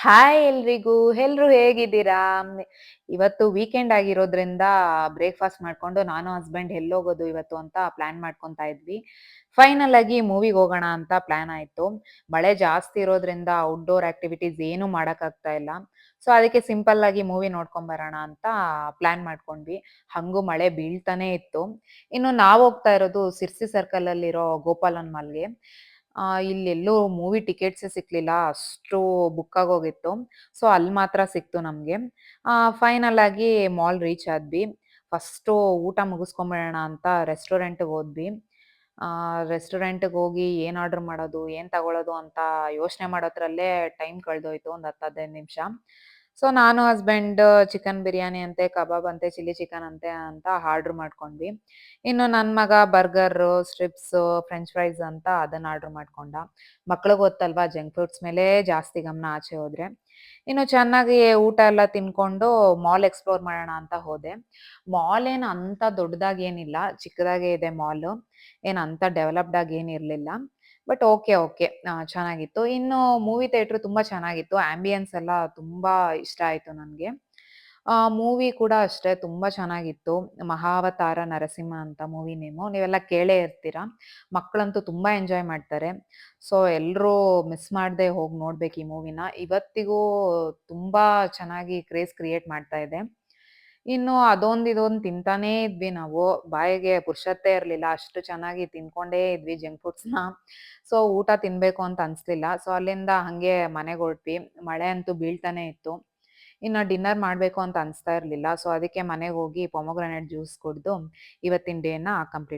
Hi ಎಲ್ರಿಗೂ. ಎಲ್ರು ಹೇಗಿದ್ದೀರಾ? ಇವತ್ತು ವೀಕೆಂಡ್ ಆಗಿರೋದ್ರಿಂದ ಬ್ರೇಕ್‌ಫಾಸ್ಟ್ ಮಾಡ್ಕೊಂಡು ನಾನು, ಹಸ್ಬೆಂಡ್ ಎಲ್ಲೋಗೋದು ಇವತ್ತು ಅಂತ ಪ್ಲಾನ್ ಮಾಡ್ಕೊಂತಾ ಇದ್ವಿ. ಫೈನಲ್ ಆಗಿ ಮೂವಿಗ್ ಹೋಗೋಣ ಅಂತ ಪ್ಲಾನ್ ಆಯ್ತು. ಮಳೆ ಜಾಸ್ತಿ ಇರೋದ್ರಿಂದ ಔಟ್‌ಡೋರ್ ಆಕ್ಟಿವಿಟೀಸ್ ಏನು ಮಾಡಕ್ಕಾಗ್ತಾ ಇಲ್ಲ. ಸೊ ಅದಕ್ಕೆ ಸಿಂಪಲ್ ಆಗಿ ಮೂವಿ ನೋಡ್ಕೊಂಡ್ ಬರೋಣ ಅಂತ ಪ್ಲಾನ್ ಮಾಡ್ಕೊಂಡ್ವಿ. ಹಂಗೂ ಮಳೆ ಬೀಳ್ತಾನೆ ಇತ್ತು. ಇನ್ನು ನಾವ್ ಹೋಗ್ತಾ ಇರೋದು ಸಿರ್ಸಿ ಸರ್ಕಲ್ ಅಲ್ಲಿರೋ ಗೋಪಾಲನ್ ಮಾಲ್‌ಗೆ. ಇಲ್ಲೆಲ್ಲೂ ಮೂವಿ ಟಿಕೆಟ್ಸೇ ಸಿಕ್ಲಿಲ್ಲ. ಅಷ್ಟು ಬುಕ್ ಆಗೋಗಿತ್ತು. ಸೊ ಅಲ್ಲಿ ಮಾತ್ರ ಸಿಕ್ತು ನಮ್ಗೆ. ಫೈನಲ್ ಆಗಿ ಮಾಲ್ ರೀಚ್ ಆದ್ವಿ. ಫಸ್ಟು ಊಟ ಮುಗಿಸ್ಕೊಂಬಿಡೋಣ ಅಂತ ರೆಸ್ಟೋರೆಂಟ್‌ಗೆ ಹೋದ್ವಿ. ರೆಸ್ಟೋರೆಂಟ್‌ಗೆ ಹೋಗಿ ಏನ್ ಆರ್ಡರ್ ಮಾಡೋದು? ಏನ್ ತಗೊಳ್ಳೋದು? ಅಂತ ಯೋಚನೆ ಮಾಡೋದ್ರಲ್ಲೇ ಟೈಮ್ ಕಳ್ದೋಯ್ತು ಒಂದ್ 10, 15 ನಿಮಿಷ. ಸೊ ನಾನು, ಹಸ್ಬೆಂಡ್ ಚಿಕನ್ ಬಿರಿಯಾನಿ ಅಂತೆ, ಕಬಾಬ್ ಅಂತೆ, ಚಿಲ್ಲಿ ಚಿಕನ್ ಅಂತೆ ಅಂತ ಆರ್ಡರ್ ಮಾಡ್ಕೊಂಡ್ವಿ. ಇನ್ನು ನನ್ ಮಗ ಬರ್ಗರು, ಸ್ಟ್ರಿಪ್ಸು, ಫ್ರೆಂಚ್ ಫ್ರೈಸ್ ಅಂತ ಅದನ್ನ ಆರ್ಡರ್ ಮಾಡ್ಕೊಂಡ. ಮಕ್ಳಿಗ್ ಗೊತ್ತಲ್ವಾ ಜಂಕ್ ಫುಡ್ಸ್ ಮೇಲೆ ಜಾಸ್ತಿ ಗಮನ ಆಚೆ ಹೋದ್ರೆ. ಇನ್ನು ಚೆನ್ನಾಗಿ ಊಟ ಎಲ್ಲ ತಿನ್ಕೊಂಡು ಮಾಲ್ ಎಕ್ಸ್‌ಪ್ಲೋರ್ ಮಾಡೋಣ ಅಂತ ಹೋದೆ. ಮಾಲ್ ಏನ್ ಅಂತ ದೊಡ್ಡದಾಗೇನಿಲ್ಲ. ಚಿಕ್ಕದಾಗೇ ಇದೆ ಮಾಲು. ಏನ್ ಅಂತ ಡೆವಲಪ್ಡ್ ಆಗಿ ಏನಿರ್ಲಿಲ್ಲ. But okay. ಚೆನ್ನಾಗಿತ್ತು. ಇನ್ನು ಮೂವಿ ಥಿಯೇಟರ್ ತುಂಬಾ ಚೆನ್ನಾಗಿತ್ತು. ಆಂಬಿಯನ್ಸ್ ಎಲ್ಲ ತುಂಬಾ ಇಷ್ಟ ಆಯ್ತು ನನ್ಗೆ. ಮೂವಿ ಕೂಡ ಅಷ್ಟೇ ತುಂಬಾ ಚೆನ್ನಾಗಿತ್ತು. 'ಮಹಾವತಾರ ನರಸಿಂಹ' ಅಂತ ಮೂವಿ ನೇಮು. ನೀವೆಲ್ಲ ಕೇಳೇ ಇರ್ತೀರ. ಮಕ್ಕಳಂತೂ ತುಂಬಾ ಎಂಜಾಯ್ ಮಾಡ್ತಾರೆ. ಸೊ ಎಲ್ರೂ ಮಿಸ್ ಮಾಡ್ದೆ ಹೋಗ್ ನೋಡ್ಬೇಕು ಈ ಮೂವಿನ. ಇವತ್ತಿಗೂ ತುಂಬಾ ಚೆನ್ನಾಗಿ ಕ್ರೇಜ್ ಕ್ರಿಯೇಟ್ ಮಾಡ್ತಾ ಇದೆ. ಇನ್ನು ಅದೊಂದ್ ಇದೊಂದ್ ತಿಂತಾನೇ ಇದ್ವಿ ನಾವು. ಬಾಯಿಗೆ ಪುರ್ಸೊತ್ತೇ ಇರ್ಲಿಲ್ಲ. ಅಷ್ಟು ಚೆನ್ನಾಗಿ ತಿನ್ಕೊಂಡೇ ಇದ್ವಿ ಜಂಕ್ ಫುಡ್ಸ್‌ನ. ಸೊ ಊಟ ತಿನ್ಬೇಕು ಅಂತ ಅನ್ಸ್ಲಿಲ್ಲ. ಸೊ ಅಲ್ಲಿಂದ ಹಂಗೆ ಮನೆಗ್ ಹೊರಟ್ವಿ. ಮಳೆ ಅಂತೂ ಬೀಳ್ತಾನೆ ಇತ್ತು. ಇನ್ನು ಡಿನ್ನರ್ ಮಾಡ್ಬೇಕು ಅಂತ ಅನ್ಸ್ತಾ ಇರ್ಲಿಲ್ಲ. ಸೊ ಅದಕ್ಕೆ ಮನೆಗ್ ಹೋಗಿ ಪೊಮೊಗ್ರಾನೇಟ್ ಜ್ಯೂಸ್ ಕುಡ್ದು ಇವತ್ತಿನ ಡೇನ ಕಂಪ್ಲೀಟ್